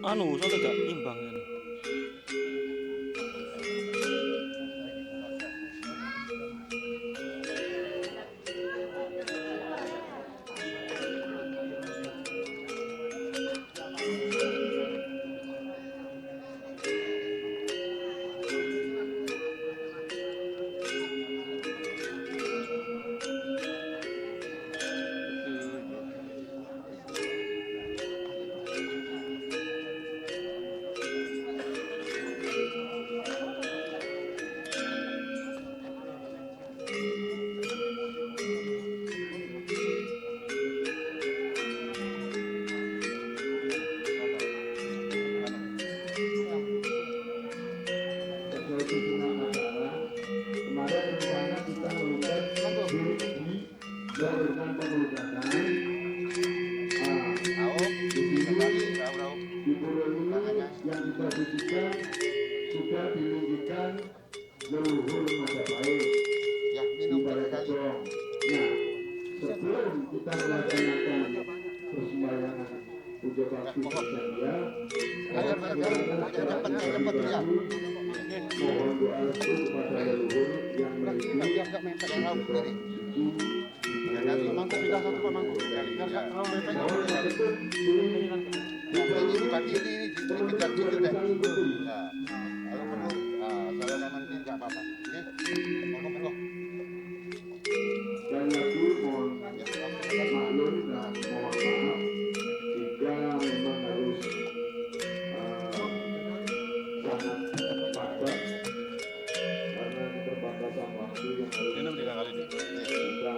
anu soalnya gak imbang ini. Kemarin rencana kita melakukan melakukan pengeludakan di Pulau ini yang kita sucikan sudah diminggikan leluhur Majapahit di Balai Kecong. Nah, sebelum kita melaksanakan persembayangan puja bakti bersedia, mohon doa restu kepada leluhur yang memiliki dan lagi mohon maklum dan mohon maaf jika memang harus sangat padat karena keterbatasan waktu yang harus kita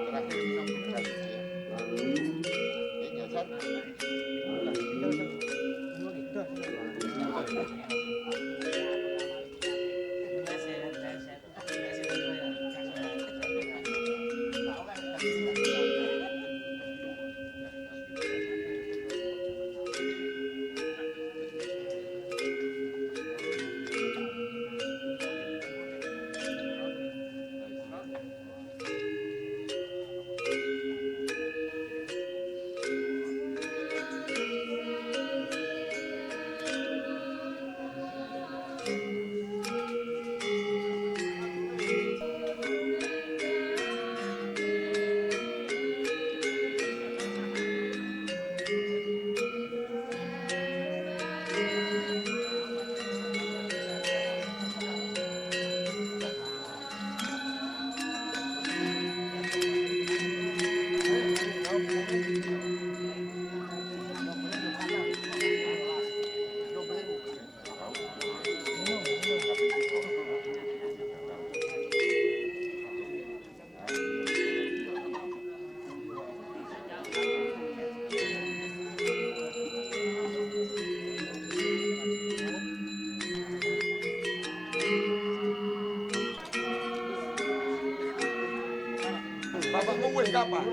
Bapakmu wis kapan?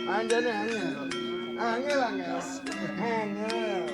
Anjane angel. Angel.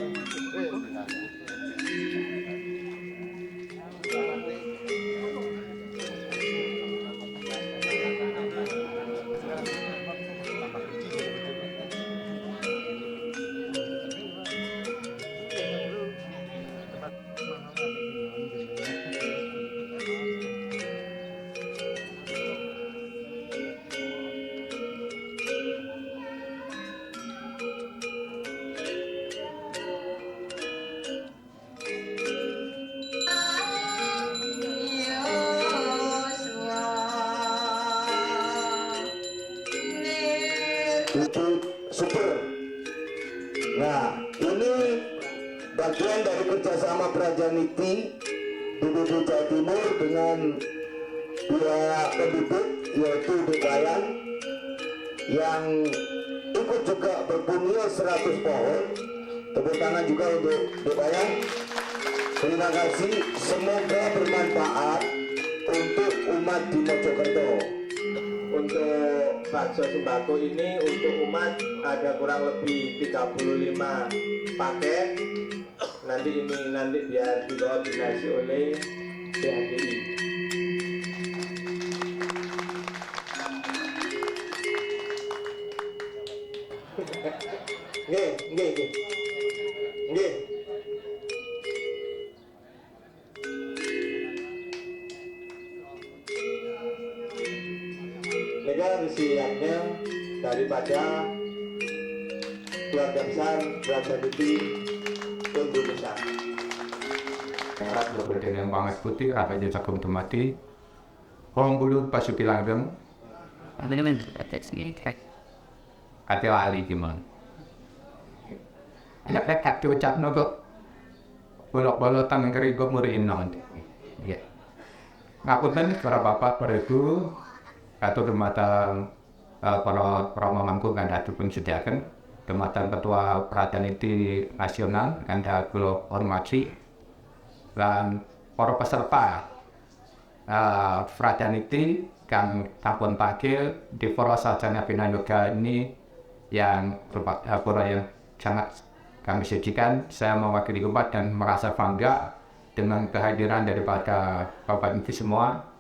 itu super. Nah, ini bagian dari kerjasama Prajaniti BPD Jawa Timur dengan dua penduduk yaitu Dewayan yang ikut juga berbunyi 100 pohon. Tepuk tangan juga untuk Dewayan. Terima kasih, semoga bermanfaat untuk umat di Mojokerto. Untuk bakso sembako ini untuk umat ada kurang lebih 35 paket. Nanti biar dikoordinasi oleh PHDI. Nggih. kebersihannya daripada keluarga besar Fraternity Indonesia. Harap berbeda yang banget putih, rapatnya cakum temati. Orang bulut pasuki langgeng. Apa namanya? Atasnya kayak Kata ahli gimana? Ada kata ucap nopo. Bolok-bolotan yang kering gue muriin nanti. Ya. Ngapunten para bapak, para ibu, atau kematan para mamangku kan ada pun sediakan kematan ketua Fraternity Nasional kan ada kulo hormati dan para peserta Fraternity kan tampun pakil di Foro Sarjana Bina Yoga ini yang yang sangat kami sajikan. Saya mewakili umat dan merasa bangga dengan kehadiran daripada Bapak Ibu semua.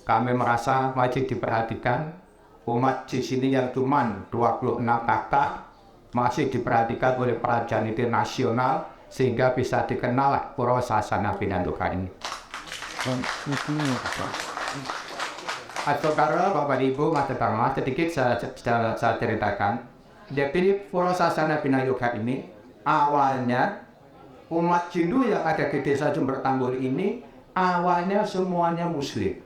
Kami merasa wajib diperhatikan. Umat di sini yang cuma 26 kakak masih diperhatikan oleh Fraternity Nasional sehingga bisa dikenal Puro Sasana Pinanduka ini. Saudara, Bapak Ibu, Mas Tetangga, sedikit saya ceritakan. Jadi Puro Sasana Bina Yoga ini awalnya umat Hindu yang ada di desa Jember Tanggul ini awalnya semuanya Muslim.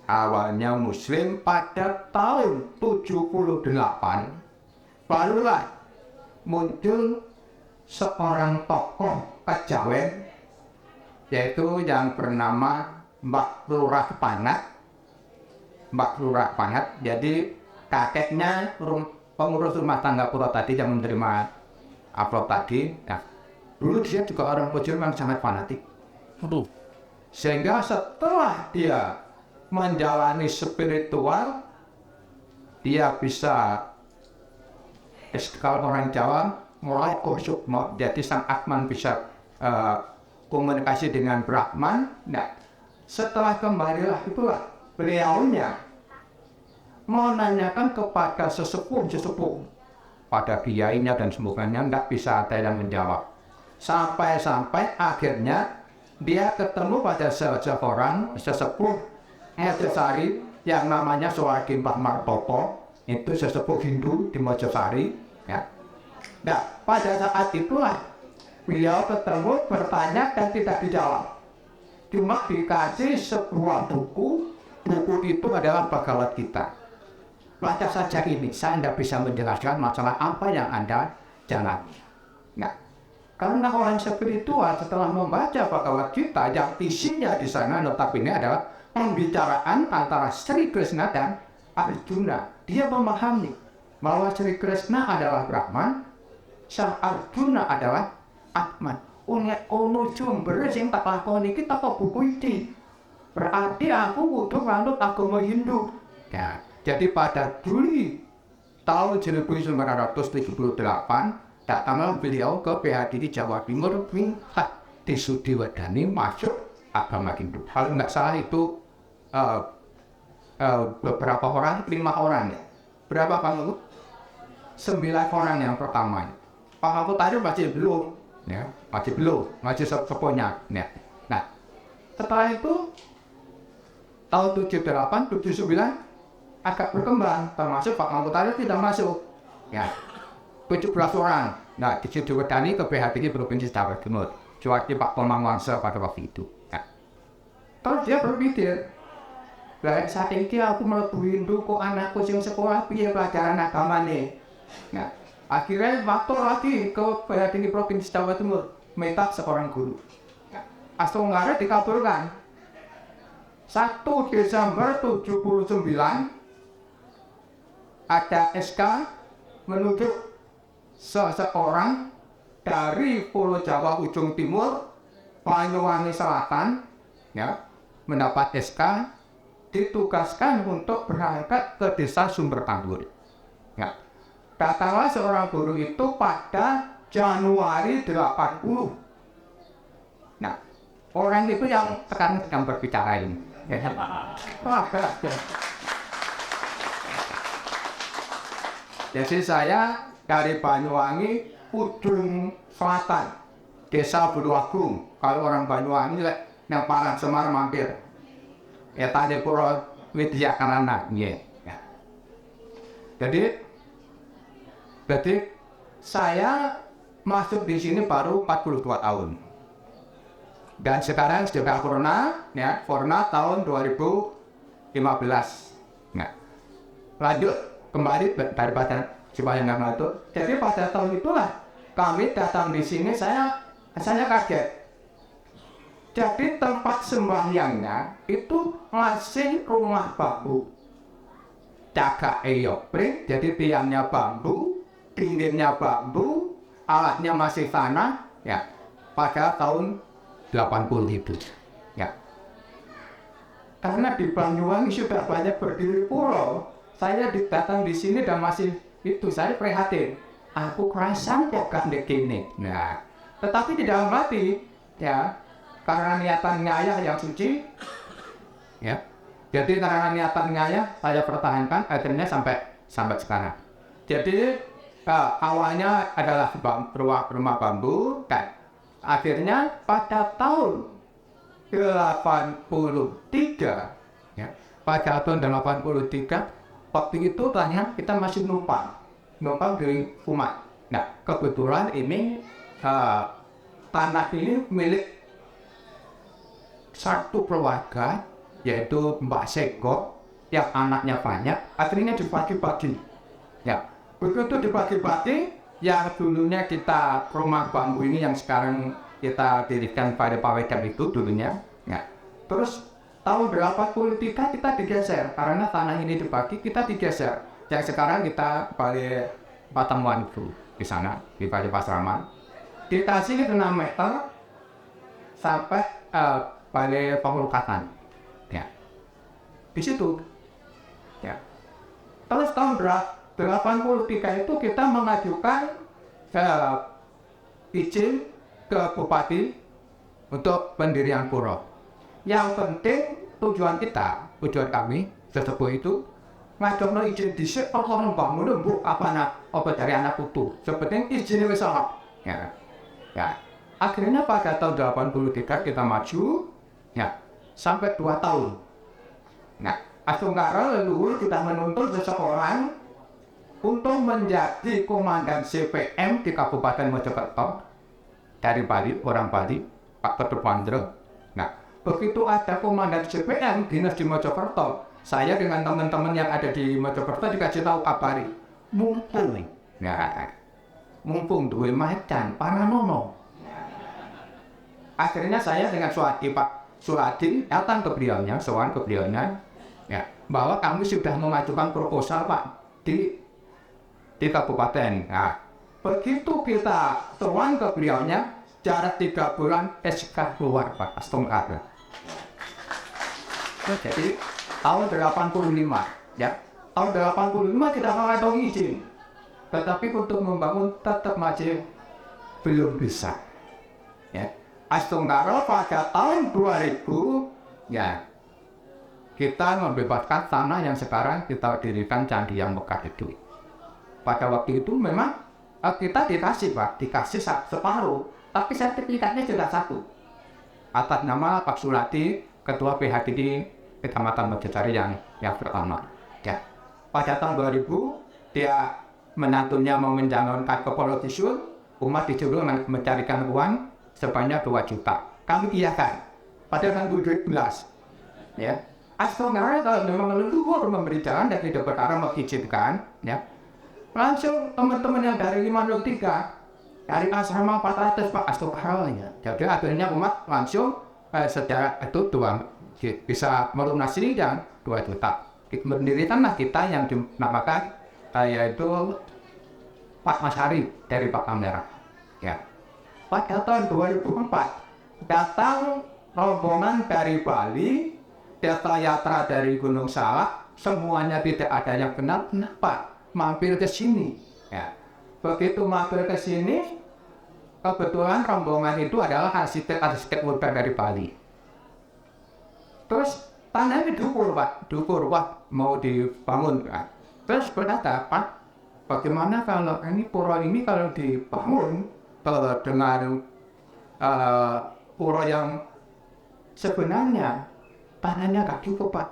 Awalnya Muslim pada tahun 78 barulah muncul seorang tokoh kejawen yaitu yang bernama Mbak Lurah Panat. Jadi kakeknya pengurus rumah tangga Puro tadi yang menerima upload tadi. Nah, dulu dia juga orang Muslim yang sangat fanatik. Sehingga setelah dia menjalani spiritual, dia bisa kalau orang Jawa mulai kosuk. Jadi sang Atman bisa komunikasi dengan Brahman. Nah, setelah kembalilah itulah beliaunya menanyakan kepada sesepuh pada kiainya dan semuanya tidak bisa ada yang menjawab. Sampai akhirnya dia ketemu pada seseorang sesepuh Mojosari yang namanya Suwargi Mbah Martopo, itu sesepuh Hindu di Mojosari. Ya. Nah, pada saat itulah beliau ketemu, bertanya dan tidak dijawab. Cuma dikasih sebuah buku itu adalah Bhagavad Gita. Baca saja ini, saya tidak bisa menjelaskan masalah apa yang Anda jalani. Nah, karena orang spiritual setelah membaca Bhagavad Gita yang isinya di sana notabene adalah pembicaraan antara Sri Krishna dan Arjuna. Dia memahami bahwa Sri Krishna adalah Brahman, sang Arjuna adalah Atman. Ono Jember sing tak lakoni iki tak buku iki. Berarti aku kudu nganut agama Hindu. Ya. Jadi pada Juli tahun 1978 datanglah beliau ke PHD di Jawa Timur minta disudiwadani masuk agama Hindu. Kalau nggak salah itu beberapa orang, 5 orang ya. Berapa kamu? 9 orang yang pertama. Pak aku tadi masih belum, ya, masih sepunya. Ya. Nah, setelah itu tahun 78, 79 agak berkembang, termasuk Pak Mangkutari tidak masuk. Ya, 17 orang. Nah, disudiwadani ke PHD Provinsi Jawa Timur. Cuaci Pak Komang Wangsa pada waktu itu. Ya. Terus dia berpikir, saat ini aku melebu Hindu, kok anakku sing sekolah piye pelajaran agama nih. Nah, akhirnya waktu lagi ke PHD Provinsi Jawa Timur, minta seorang guru. Ya. Astunggara dikabulkan. 1 Desember 79 ada SK menunjuk seseorang dari Pulau Jawa ujung timur, Banyuwangi Selatan, ya, mendapat SK ditugaskan untuk berangkat ke desa Sumber Tanggul. Ya. Datanglah seorang guru itu pada Januari 80. Nah, orang itu yang sekarang sedang berbicara ini. Ya. Jadi saya dari Banyuwangi ujung selatan, desa Buluagung. Kalau orang Banyuwangi yang Parang Semar mampir. Ya tadi Puro Widya Karana, ya. Jadi saya masuk di sini baru 42 tahun. Dan sekarang sudah corona, ya, corona tahun 2015. Nah, lanjut kembali daripada Cibayang itu. Jadi pada tahun itulah kami datang di sini, saya kaget. Jadi tempat sembahyangnya itu masih rumah bambu, cagak eyopring, jadi tiangnya bambu, dindingnya bambu, alatnya masih tanah, ya, pada tahun 80 itu, ya. Karena di Banyuwangi sudah banyak berdiri pura, saya datang di sini dan masih itu, saya prihatin. Aku kerasan kok gak begini. Nah, tetapi di dalam hati, ya, karena niatan ngayah yang suci, ya. Jadi karena niatan ngayah saya pertahankan akhirnya sampai sekarang. Jadi awalnya adalah rumah bambu, kan. Akhirnya pada tahun 83, ya, pada tahun 83, waktu itu tanya kita masih numpang di rumah. Nah, kebetulan ini tanah ini milik satu keluarga, yaitu Mbak Seko, yang anaknya banyak, akhirnya dibagi-bagi. Ya, begitu dibagi-bagi, yang dulunya kita rumah bambu ini yang sekarang kita dirikan pada Pawedam itu dulunya, ya. Terus tahun 83 kita digeser karena tanah ini dibagi, kita digeser. Yang sekarang kita balik Patemuan itu di sana di Bali Pasraman. Dikasih 6 meter sampai balik Pengelukatan, ya. Di situ, ya. Terus tahun 83 itu kita mengajukan izin ke Bupati untuk pendirian pura. Yang penting tujuan kami sesepuh itu ngajukan izin dhisik orang bangun bu apa dari anak putu. Sepenting izin wis ana. Ya. Ya. Akhirnya pada tahun 83 kita maju, ya, sampai 2 tahun. Nah, Asungkara leluhur kita menuntut seseorang untuk menjadi komandan CPM di Kabupaten Mojokerto dari Bali, orang Bali, Pak Ketua Pandro. Nah, begitu ada komandan CPM dinas di Mojokerto, saya dengan teman-teman yang ada di Mojokerto dikasih tahu kabari, mumpung duwe macan paranono. Akhirnya saya dengan Pak Suadi datang ke beliaunya, sowan ke beliaunya, ya, bahwa kami sudah mengajukan proposal Pak di kabupaten. Nah, begitu kita sowan ke beliaunya, jarak 3 bulan SK keluar Pak Astonga. Jadi tahun 85, ya, tahun 85 kita mengantongi izin, tetapi untuk membangun tetap masih belum bisa, ya. Astonga pada tahun 2000, ya, kita membebaskan tanah yang sekarang kita dirikan Candi yang Mekar itu. Pada waktu itu memang kita dikasih Pak, dikasih separuh, tapi sertifikatnya sudah 1 atas nama Pak Sulati, Ketua PHDD Kecamatan Mojosari yang pertama. Ya. Pada tahun 2000 dia menantunya mau mencalonkan ke Polisiun, umat disuruh mencarikan uang sebanyak 2 juta. Kami iyakan pada tahun 2012. Ya. Astonga kalau memang leluhur memberi jalan dan tidak berkara mengizinkan, ya. Langsung teman-teman yang dari 503 dari asrama 400 Pak Astonga, ya. Jadi akhirnya umat langsung secara itu bisa melunasi dan 2 juta. Mendirikanlah kita yang dinamakan yaitu Pak Masari dari Pak Kamera, ya. Pada tahun 2004 datang rombongan dari Bali, Desa Yatra dari Gunung Salak, semuanya tidak ada yang kenal. Kenapa? Mampir ke sini, ya. Begitu mampir ke sini, kebetulan rombongan itu adalah arsitek muda dari Bali. Terus tanahnya dukur Pak, wah mau dibangun kan. Terus berkata, Pak, bagaimana kalau ini pura ini kalau dibangun dengan pura yang sebenarnya tanahnya gak cukup Pak.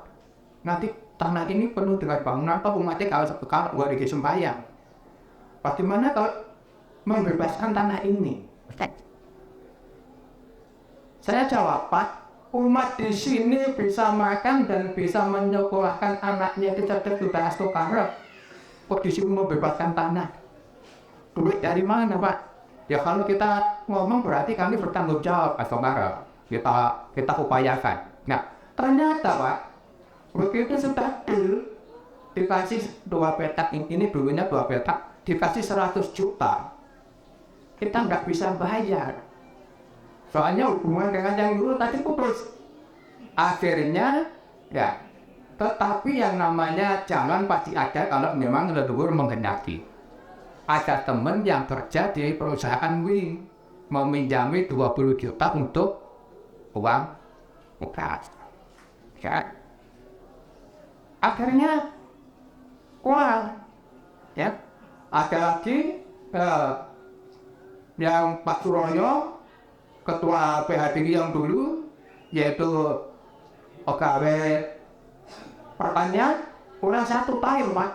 nanti tanah ini penuh dengan bangunan, atau umatnya kalau warga sembahyang. Bagaimana kalau membebaskan tanah ini? Saya jawab, Pak, umat di sini bisa makan dan bisa menyekolahkan anaknya di cerdas sudah astokarep. Kok disuruh membebaskan tanah? Duit dari mana, Pak? Ya kalau kita ngomong berarti kami bertanggung jawab astokarep. Kita upayakan. Nah, ternyata, Pak, begitu sudah dikasih 2 petak, ini dulunya 2 petak, dikasih 100 juta. Kita nggak bisa bayar. Soalnya hubungan dengan yang dulu tadi putus. Akhirnya, ya, tetapi yang namanya jalan pasti ada kalau memang leluhur menghendaki. Ada teman yang kerja di perusahaan wing, meminjami 20 juta untuk uang mukas. Ya. Akhirnya, ya, ada lagi yang Pak Suroyo, ketua PHDI yang dulu, yaitu OKW pertanian, kurang 1 tahun, Pak.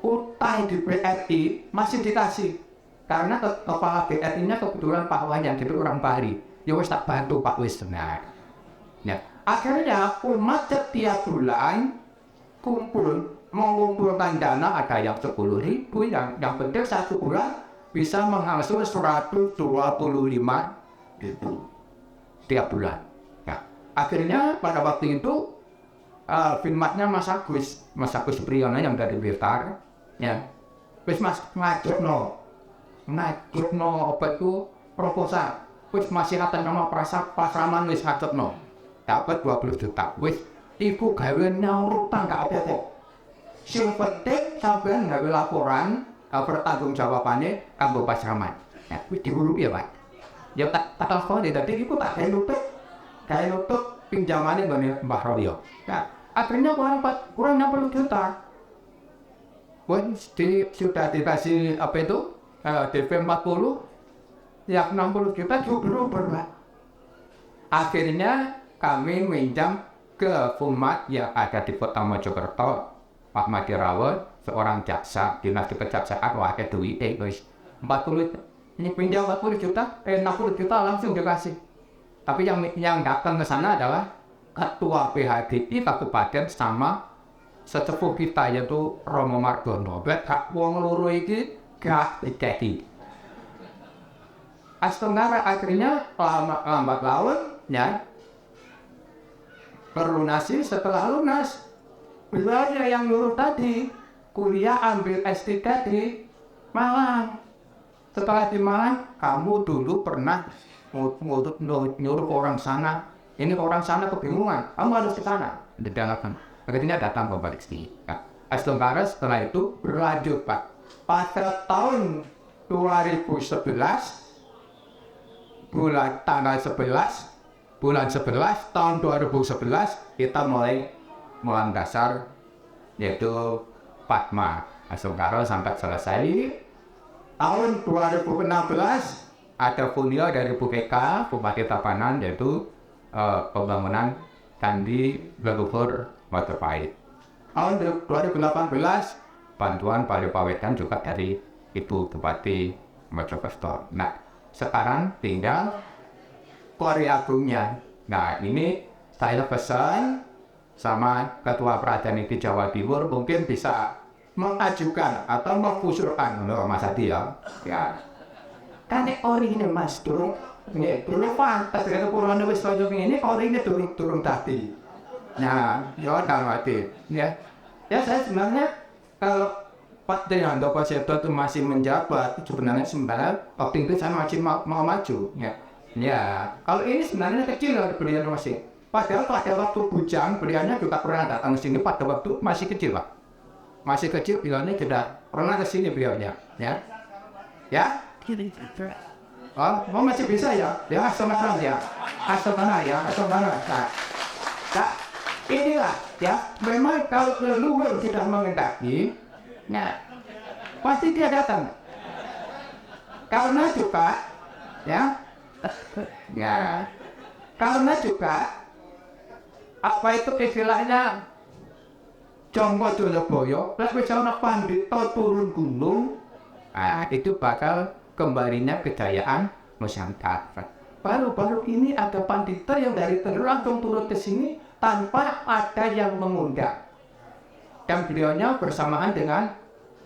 Utang di BRI masih dikasih. Karena kepala BRI-nya kebetulan Pak Wayan, jadi orang Bali. Ya wis tak bantu Pak wis benar. Ya, akhirnya umat setiap bulan kumpul, mengumpulkan dana, ada yang 10.000, yang penting 1 bulan bisa menghasilkan 125 tiap bulan. Nah, akhirnya pada waktu itu firmatnya Mas Agus Priyono yang dari Blitar, ya, wis Mas ngajukno apa itu proposal, wis masih kata nama pasraman wis ngajukno, dapat 20 juta, wis iku gawe utang gak apa kok. Sing penting sampean gawe laporan bertanggung jawabannya kanggo pasraman. Ya, wis diurut ya, Pak. Ya tak telepon tadi iku tak kayak nutup pinjamannya dari Mbah Royo. Nah, akhirnya kurang 60 juta. Sudah dikasih apa itu DP 40, yang 60 juta juga Pak. Akhirnya kami minjam ke Fumat yang ada di Kota Mojokerto, Pak Madirawat, seorang jaksa dinas kejaksaan, wakai duit guys 40. Ini pinjam 40 juta, 60 juta langsung dikasih. Tapi yang datang ke sana adalah ketua PHDI Kabupaten sama sesepuh kita, yaitu Romo Mardono. Gak wong loro iki gak dikeki. Astenara akhirnya lambat laun, ya, berlunasi. Setelah lunas, beliau yang nyuruh tadi kuliah ambil S3 di Malang. Setelah di Malang, kamu dulu pernah nyuruh orang sana. Ini orang sana kebingungan, kamu harus ke sana. Didalakan. Akhirnya datang ke balik sini. Nah, Astenara setelah itu berlanjut, Pak. Pada tahun 2011, bulan 11 tahun 2011, kita mulai dasar, yaitu Padma Astenara sampai selesai. Tahun 2016 ada Funio dari BPK, Bupati Tabanan, yaitu pembangunan candi leluhur Majapahit. Tahun 2018 bantuan Pawetan juga dari itu Bupati Mojokerto. Nah, sekarang tinggal Kori Agungnya. Nah, ini saya pesan sama Ketua Peradilan di Jawa Timur, mungkin bisa mengajukan atau mengusulkan menurut Mas Adi, ya. Kan ori ini Mas turun, ini turun pantas kalau kurang wis kaya ini ori ini turun tadi. Nah, ya dalam arti, ya saya sebenarnya kalau Pak Trihandoko Seto itu masih menjabat, sebenarnya waktu itu saya masih mau maju, ya. Ya, kalau ini sebenarnya kecil lah beliau masih. Padahal pada waktu bujang beliaunya juga pernah datang ke sini pada waktu masih kecil, Pak. Masih kecil beliaunya sudah pernah ke sini beliaunya, ya. Ya? Oh, masih bisa ya? Ya, asal-asal ya. Asal-asal ya, asal-asal. Nah, inilah ya, memang kalau leluhur tidak menghendaki, nah, pasti dia datang. Karena juga, ya, karena juga apa itu istilahnya Jonggo Joloboyo, terus bisa anak pandita turun gunung, itu bakal kembalinya kejayaan Nusantara. Baru-baru ini ada pandita yang dari Lampung turun ke sini tanpa ada yang mengundang. Dan beliaunya bersamaan dengan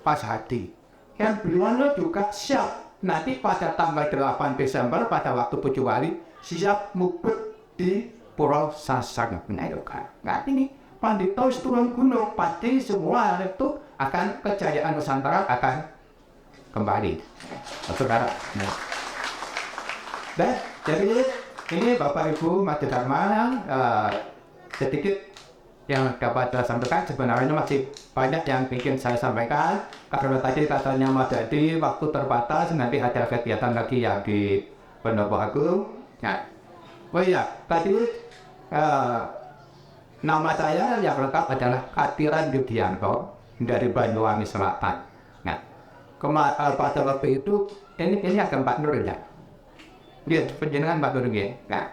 Pak Hadi. Dan beliaunya juga siap nanti pada tanggal 8 Desember pada waktu Puju Wali siap mukut di Pulau Sasak. Nah ini pandita turun gunung, pasti semua itu akan kejayaan Nusantara akan kembali. Saudara. Dan jadi ini Bapak Ibu Majelis Dharma sedikit yang dapat saya sampaikan. Sebenarnya masih banyak yang ingin saya sampaikan karena tadi katanya Mas Dadi waktu terbatas, nanti ada kegiatan lagi yang di Pendopo Agung. Nah, oh iya, tadi nama saya yang lengkap adalah Katiran Yudianto dari Banyuwangi Selatan. Nah, pada waktu itu ini agak Pak Nur ya. Dia penjenengan Pak Nur ya. Nah,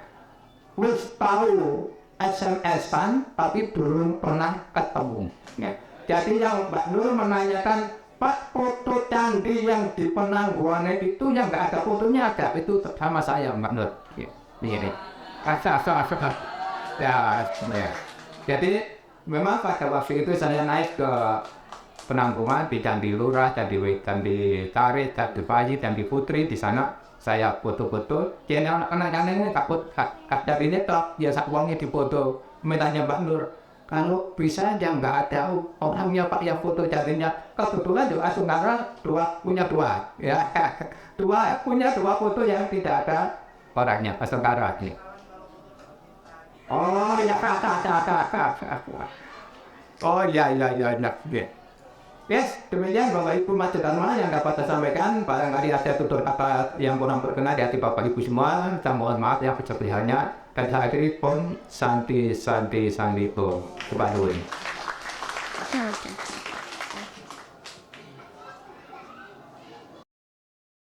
wis tahu SMS-an tapi belum pernah ketemu. Nah, jadi yang Mbak Nur menanyakan, Pak, foto candi yang di Penangguan itu yang nggak ada fotonya ada, itu sama saya Mbak Nur. Ini. Ya. Jadi memang pada waktu itu saya naik ke Penanggungan di Candi Lurah, Candi Tarik, Candi Paji, Candi Putri. Di sana saya foto-foto. Jadi anak-anak ini takut kadang ini tak biasa uangnya dipoto. Mintanya Mbak Nur, kalau bisa aja nggak ada orangnya Pak yang foto jadinya. Kebetulan juga Sungara punya dua, ya punya dua foto yang tidak ada orangnya Sungara ini. Oh ya oh ya. Yes, demikian Bapak Ibu Majelis Dharma yang dapat saya sampaikan. Barangkali ada tutur kata yang kurang berkenan di hati Bapak Ibu semua. Saya mohon maaf yang sebesar-besarnya. Dan saya akhiri pun Santi Pun. Kepada